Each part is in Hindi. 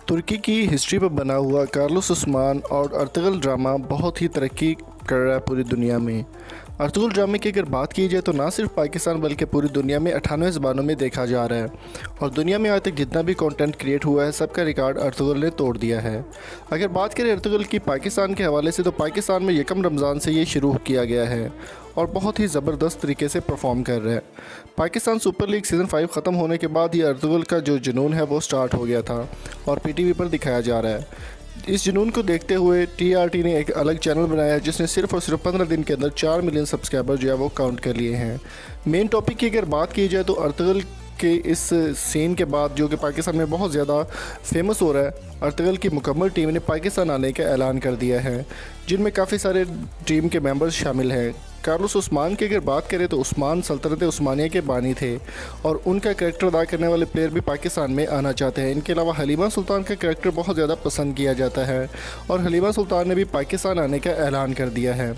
तुर्की की हिस्ट्री पर बना हुआ कार्लोस उस्मान और अर्तुगरुल ड्रामा बहुत ही तरक्की कर रहा है पूरी दुनिया में। अर्तुगरुल ड्रामे की अगर बात की जाए तो ना सिर्फ पाकिस्तान बल्कि पूरी दुनिया में 98 ज़बानों में देखा जा रहा है और दुनिया में आज तक जितना भी कंटेंट क्रिएट हुआ है सबका रिकॉर्ड अर्तुगरुल ने तोड़ दिया है। अगर बात करें अर्तुगरुल की पाकिस्तान के हवाले से तो पाकिस्तान में यकम रमज़ान से ये शुरू किया गया है और बहुत ही ज़बरदस्त तरीके से परफॉर्म कर रहा है। पाकिस्तान सुपर लीग सीज़न 5 ख़त्म होने के बाद ही अर्तुगरुल का जो जुनून है वो स्टार्ट हो गया था और पीटीवी पर दिखाया जा रहा है। इस जुनून को देखते हुए टीआरटी ने एक अलग चैनल बनाया है जिसने सिर्फ और सिर्फ 15 दिन के अंदर 4 मिलियन सब्सक्राइबर जो है वो काउंट कर लिए हैं। मेन टॉपिक की अगर बात की जाए तो अर्तुगरुल के इस सीन के बाद जो कि पाकिस्तान में बहुत ज़्यादा फेमस हो रहा है, अर्तुगरुल की मुकम्मल टीम ने पाकिस्तान आने का ऐलान कर दिया है जिनमें काफ़ी सारे टीम के मेंबर्स शामिल हैं। कार्लोस उस्मान की अगर बात करें तो उस्मान सल्तनत उस्मानिया के बानी थे और उनका करैक्टर अदा करने वाले प्लेयर भी पाकिस्तान में आना चाहते हैं। इनके अलावा हलीमा सुल्तान का करैक्टर बहुत ज़्यादा पसंद किया जाता है और हलीमा सुल्तान ने भी पाकिस्तान आने का ऐलान कर दिया है।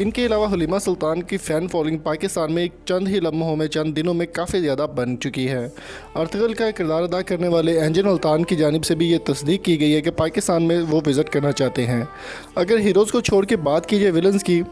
इनके अलावा हलीमा सुल्तान की फ़ैन फॉलोइंग पाकिस्तान में चंद ही लम्हों में चंद दिनों में काफ़ी ज़्यादा बन चुकी है। अर्तुगरुल का किरदार अदा करने वाले एंजन अल्तान की जानिब से भी ये तस्दीक की गई है कि पाकिस्तान में वो विज़िट करना चाहते हैं। अगर हीरोज़ को छोड़ के बात की जाए विलन्स की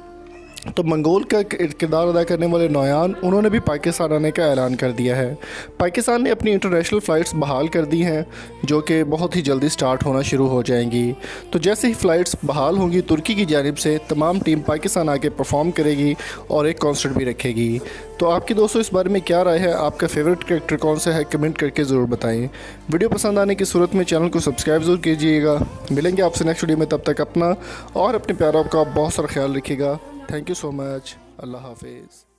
तो मंगोल का किरदार अदा करने वाले नोयान उन्होंने भी पाकिस्तान आने का ऐलान कर दिया है। पाकिस्तान ने अपनी इंटरनेशनल फ़्लाइट्स बहाल कर दी हैं जो कि बहुत ही जल्दी स्टार्ट होना शुरू हो जाएंगी। तो जैसे ही फ़्लाइट्स बहाल होंगी तुर्की की जानिब से तमाम टीम पाकिस्तान आके परफॉर्म करेगी और एक कॉन्सर्ट भी रखेगी। तो आपकी दोस्तों इस बारे में क्या राय है, आपका फेवरेट कैरेक्टर कौन सा है, कमेंट करके ज़रूर बताएँ। वीडियो पसंद आने की सूरत में चैनल को सब्सक्राइब ज़रूर कीजिएगा। मिलेंगे आपसे नेक्स्ट वीडियो में, तब तक अपना और अपने प्यारों का बहुत सारा ख्याल रखिएगा। Thank you so much. अल्लाह हाफिज़।